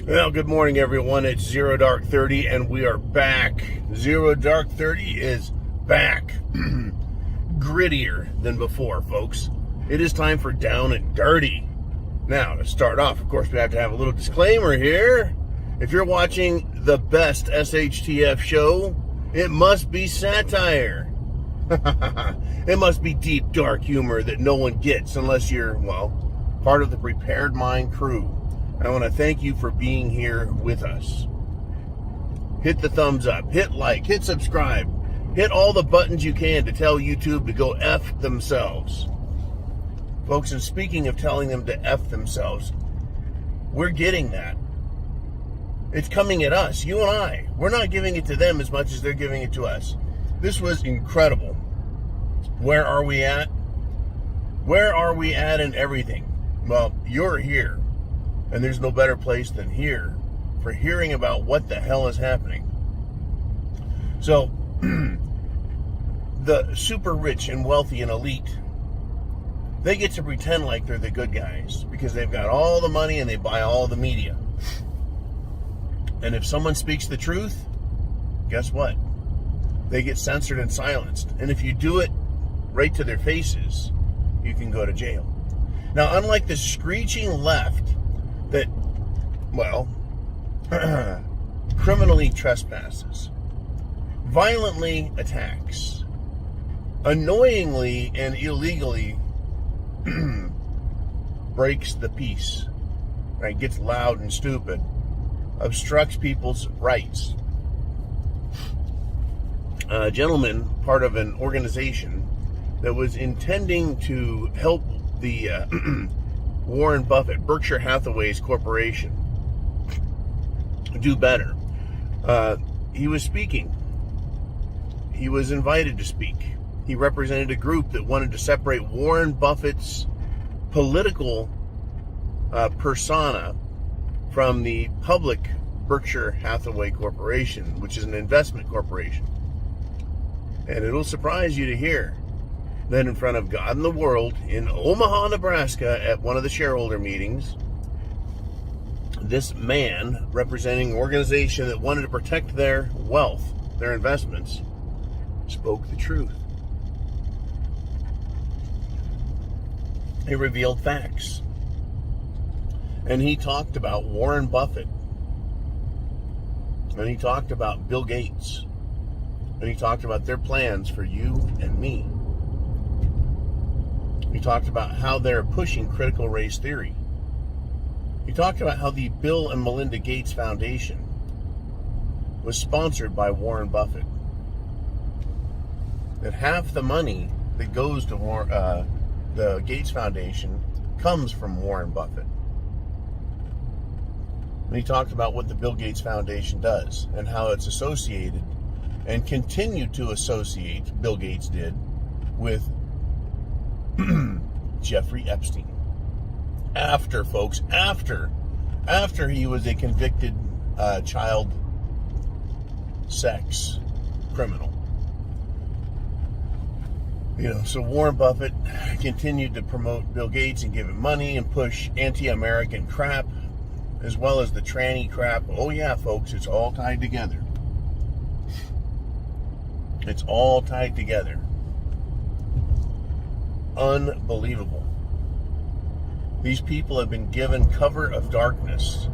Well, good morning, everyone. It's Zero Dark 30, and we are back. Zero Dark 30 is back. Grittier than before, folks. It is time for Down and Dirty. Now, to start off, of course, we have to have a little disclaimer here. If you're watching the best SHTF show, it must be satire. It must be deep, dark humor that no one gets unless you're, well, part of the Prepared Mind crew. I want to thank you for being here with us. Hit the thumbs up, hit like, hit subscribe, hit all the buttons you can to tell YouTube to go F themselves. Folks, and speaking of telling them to F themselves, we're getting that. It's coming at us, you and I. We're not giving it to them as much as they're giving it to us. This was incredible. Where are we at? Where are we at in everything? Well, you're here. And there's no better place than here for hearing about what the hell is happening. So, the super rich and wealthy and elite, they get to pretend like they're the good guys because they've got all the money and they buy all the media. And if someone speaks the truth, guess what? They get censored and silenced. And if you do it right to their faces, you can go to jail. Now, unlike the screeching left that, well, criminally trespasses, violently attacks, annoyingly and illegally breaks the peace, right? Gets loud and stupid, obstructs people's rights. A gentleman, part of an organization that was intending to help the Warren Buffett, Berkshire Hathaway's corporation, do better. He was speaking. He was invited to speak. He represented a group that wanted to separate Warren Buffett's political persona from the public Berkshire Hathaway Corporation, which is an investment corporation. And it'll surprise you to hear that in front of God and the world in Omaha, Nebraska, at one of the shareholder meetings, this man representing an organization that wanted to protect their wealth, their investments, spoke the truth. He revealed facts. And he talked about Warren Buffett. And he talked about Bill Gates. And he talked about their plans for you and me. He talked about how they're pushing critical race theory. He talked about how the Bill and Melinda Gates Foundation was sponsored by Warren Buffett. That half the money that goes to the Gates Foundation comes from Warren Buffett. And he talked about what the Bill Gates Foundation does and how it's associated and continued to associate, Bill Gates did, with Jeffrey Epstein. After he was a convicted child sex criminal. You know, so Warren Buffett continued to promote Bill Gates and give him money and push anti-American crap, as well as the tranny crap. Oh yeah, folks, it's all tied together. It's all tied together. Unbelievable. These people have been given cover of darkness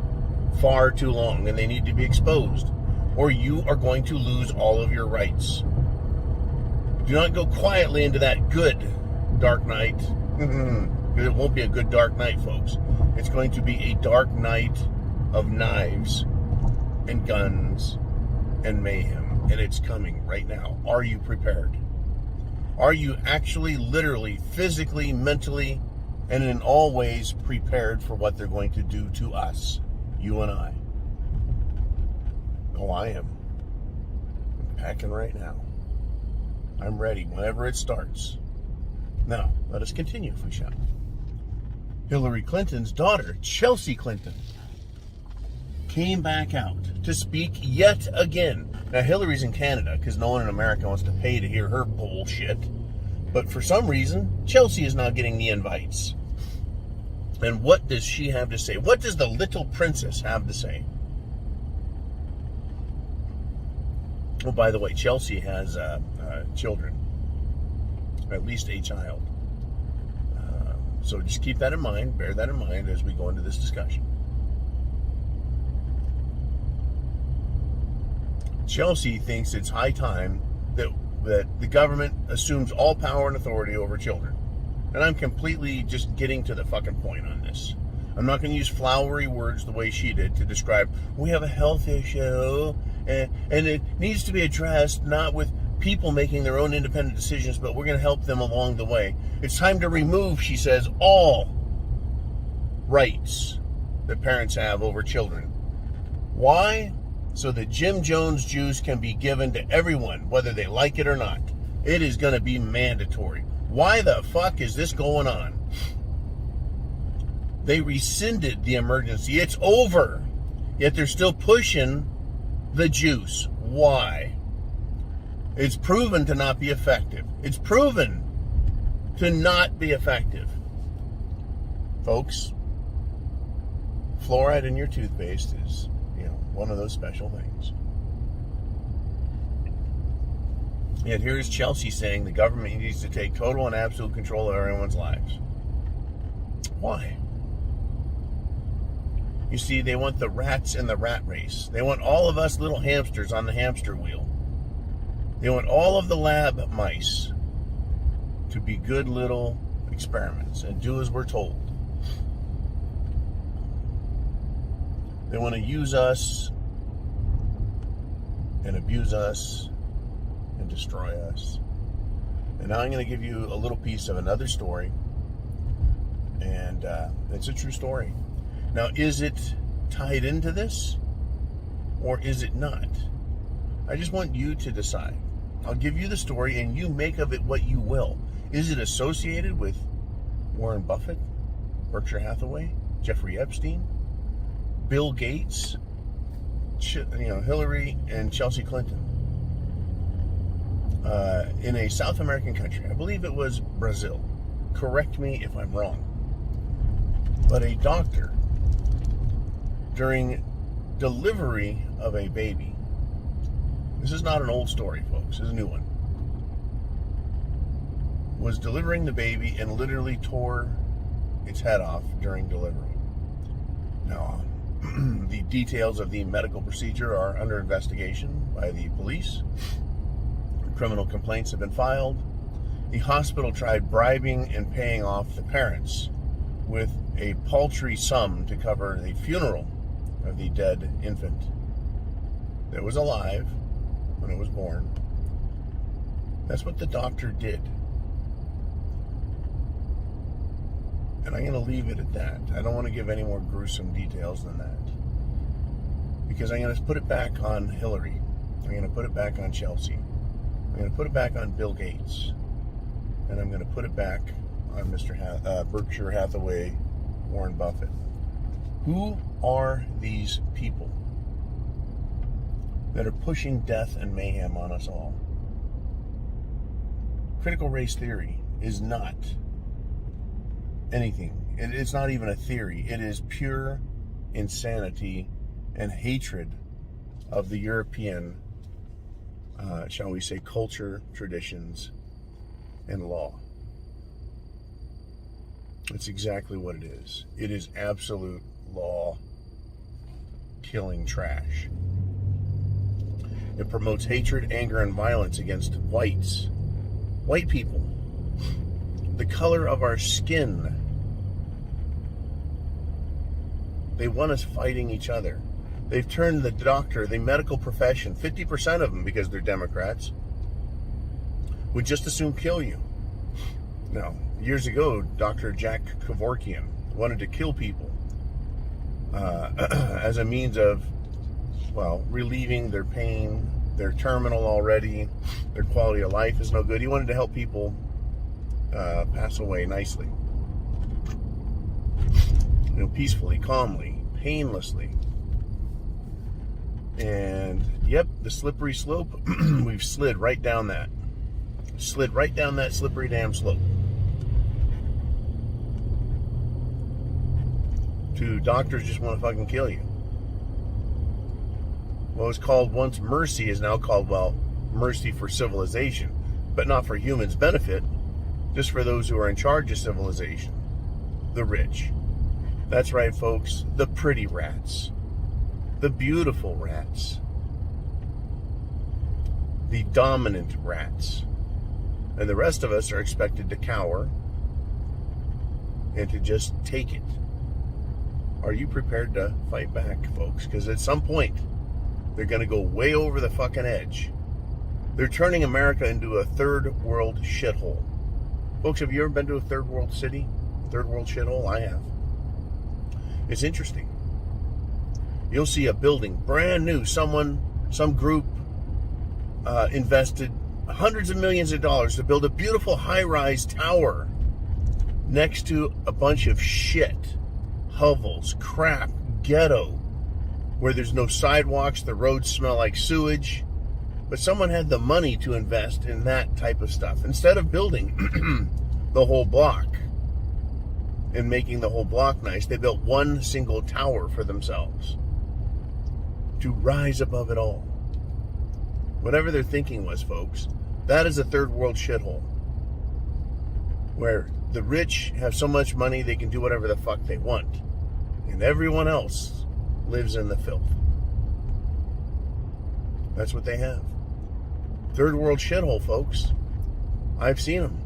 far too long, and they need to be exposed, or you are going to lose all of your rights. Do not go quietly into that good dark night. It won't be a good dark night, folks. It's going to be a dark night of knives and guns and mayhem, and it's coming right now. Are you prepared? Are you actually, literally, physically, mentally, and in all ways prepared for what they're going to do to us, you and I? Oh, I am. I'm packing right now. I'm ready whenever it starts. Now, let us continue if we shall. Hillary Clinton's daughter, Chelsea Clinton, came back out to speak yet again. Now, Hillary's in Canada because no one in America wants to pay to hear her bullshit. But for some reason, Chelsea is now getting the invites. And what does she have to say? What does the little princess have to say? Oh, by the way, Chelsea has children, at least a child. So just keep that in mind, bear that in mind as we go into this discussion. Chelsea thinks it's high time that the government assumes all power and authority over children. And I'm completely just getting to the fucking point on this. I'm not going to use flowery words the way she did to describe, we have a health issue, and it needs to be addressed not with people making their own independent decisions, but we're going to help them along the way. It's time to remove, she says, all rights that parents have over children. Why? So that Jim Jones juice can be given to everyone, whether they like it or not. It is going to be mandatory. Why the fuck is this going on? They rescinded the emergency. It's over. Yet they're still pushing the juice. Why? It's proven to not be effective. It's proven to not be effective. Folks, fluoride in your toothpaste is, one of those special things. Yet here's Chelsea saying the government needs to take total and absolute control of everyone's lives. Why? You see, they want the rats in the rat race. They want all of us little hamsters on the hamster wheel. They want all of the lab mice to be good little experiments and do as we're told. They want to use us and abuse us and destroy us. And now I'm going to give you a little piece of another story. And it's a true story. Now, is it tied into this or is it not? I just want you to decide. I'll give you the story and you make of it what you will. Is it associated with Warren Buffett, Berkshire Hathaway, Jeffrey Epstein, Bill Gates, Hillary and Chelsea Clinton? In a South American country, I believe it was Brazil. Correct me if I'm wrong. But a doctor, during delivery of a baby, this is not an old story, folks, this is a new one, was delivering the baby and literally tore its head off during delivery. Now, the details of the medical procedure are under investigation by the police. Criminal complaints have been filed. The hospital tried bribing and paying off the parents with a paltry sum to cover the funeral of the dead infant that was alive when it was born. That's what the doctor did. And I'm going to leave it at that. I don't want to give any more gruesome details than that. Because I'm going to put it back on Hillary. I'm going to put it back on Chelsea. I'm going to put it back on Bill Gates. And I'm going to put it back on Berkshire Hathaway, Warren Buffett. Who are these people that are pushing death and mayhem on us all? Critical race theory is not anything. It's not even a theory. It is pure insanity and hatred of the European, shall we say, culture, traditions, and law. It's exactly what it is. It is absolute law-killing trash. It promotes hatred, anger, and violence against white people, the color of our skin. They want us fighting each other. They've turned the doctor, the medical profession, 50% of them, because they're Democrats, would just as soon kill you. Now, years ago, Dr. Jack Kevorkian wanted to kill people as a means of, relieving their pain. They're terminal already. Their quality of life is no good. He wanted to help people pass away nicely. Peacefully, calmly, painlessly. And, yep, the slippery slope, we've slid right down that. Slid right down that slippery damn slope. to doctors just want to fucking kill you. What was called once mercy is now called, well, mercy for civilization, but not for humans' benefit, just for those who are in charge of civilization, the rich. That's right, folks, the pretty rats, the beautiful rats, the dominant rats. And the rest of us are expected to cower and to just take it. Are you prepared to fight back, folks? Because at some point, they're going to go way over the fucking edge. They're turning America into a third world shithole. Folks, have you ever been to a third world city? Third world shithole? I have. It's interesting. You'll see a building, brand new. Some group invested hundreds of millions of dollars to build a beautiful high-rise tower next to a bunch of shit, hovels, crap, ghetto, where there's no sidewalks, the roads smell like sewage. But someone had the money to invest in that type of stuff. Instead of building the whole block and making the whole block nice, they built one single tower for themselves to rise above it all. Whatever their thinking was, folks, that is a third world shithole where the rich have so much money they can do whatever the fuck they want, and everyone else lives in the filth. That's what they have. Third world shithole, folks. I've seen them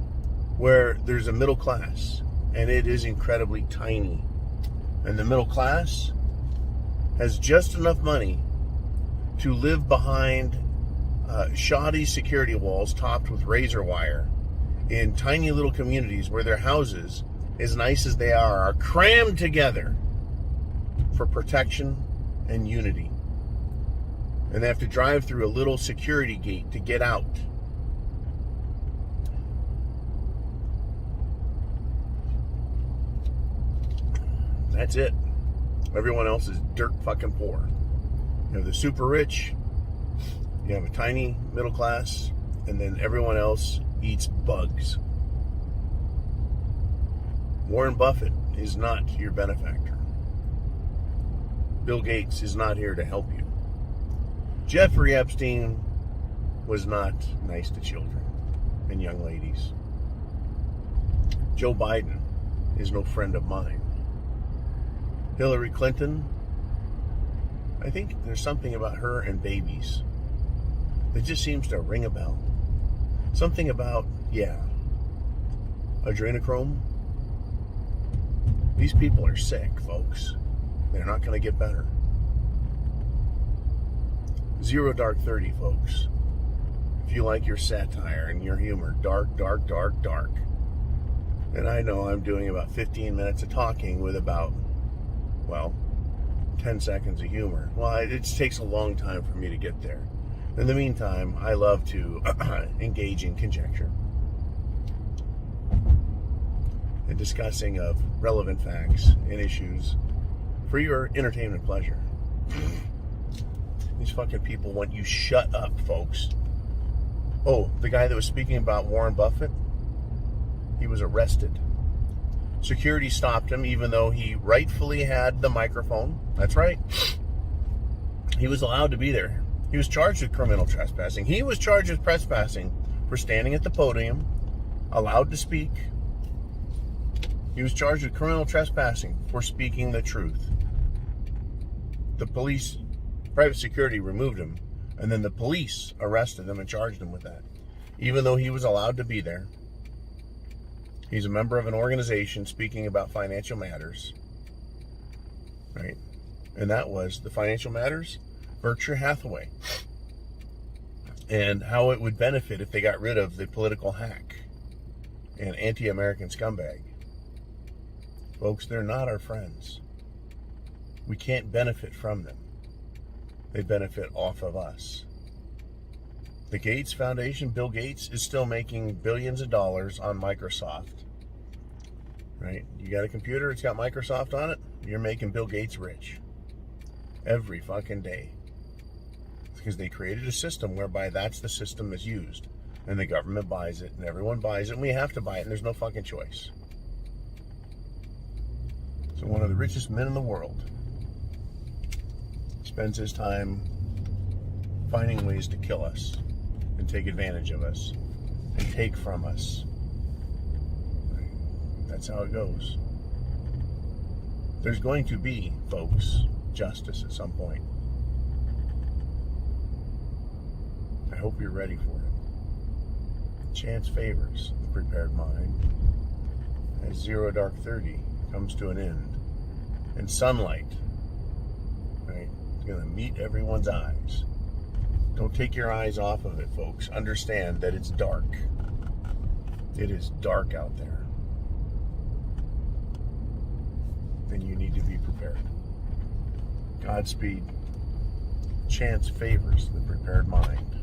where there's a middle class, and it is incredibly tiny. And the middle class has just enough money to live behind shoddy security walls topped with razor wire in tiny little communities where their houses, as nice as they are crammed together for protection and unity. And they have to drive through a little security gate to get out. That's it. Everyone else is dirt fucking poor. You have the super rich, you have a tiny middle class, and then everyone else eats bugs. Warren Buffett is not your benefactor. Bill Gates is not here to help you. Jeffrey Epstein was not nice to children and young ladies. Joe Biden is no friend of mine. Hillary Clinton, I think there's something about her and babies that just seems to ring a bell. Something about, adrenochrome. These people are sick, folks. They're not going to get better. Zero Dark 30, folks. If you like your satire and your humor, dark, dark, dark, dark. And I know I'm doing about 15 minutes of talking with about, 10 seconds of humor. Well, it takes a long time for me to get there. In the meantime, I love to engage in conjecture and discussing of relevant facts and issues for your entertainment pleasure. These fucking people want you shut up, folks. Oh, the guy that was speaking about Warren Buffett, he was arrested. Security stopped him even though he rightfully had the microphone. That's right. He was allowed to be there. He was charged with criminal trespassing. He was charged with trespassing for standing at the podium, allowed to speak. He was charged with criminal trespassing for speaking the truth. The police, private security removed him, and then the police arrested him and charged him with that, even though he was allowed to be there. He's a member of an organization speaking about financial matters, right? And that was the financial matters, Berkshire Hathaway, and how it would benefit if they got rid of the political hack and anti-American scumbag. Folks, they're not our friends. We can't benefit from them. They benefit off of us. The Gates Foundation, Bill Gates, is still making billions of dollars on Microsoft. Right? You got a computer, it's got Microsoft on it, you're making Bill Gates rich. Every fucking day. Because they created a system whereby that's the system that's used. And the government buys it, and everyone buys it, and we have to buy it, and there's no fucking choice. So one of the richest men in the world spends his time finding ways to kill us and take advantage of us and take from us. That's how it goes. There's going to be, folks, justice at some point. I hope you're ready for it. Chance favors the prepared mind as 0 dark 30 comes to an end. And sunlight, right, is going to meet everyone's eyes. Don't take your eyes off of it, folks. Understand that it's dark. It is dark out there. And you need to be prepared. Godspeed. Chance favors the prepared mind.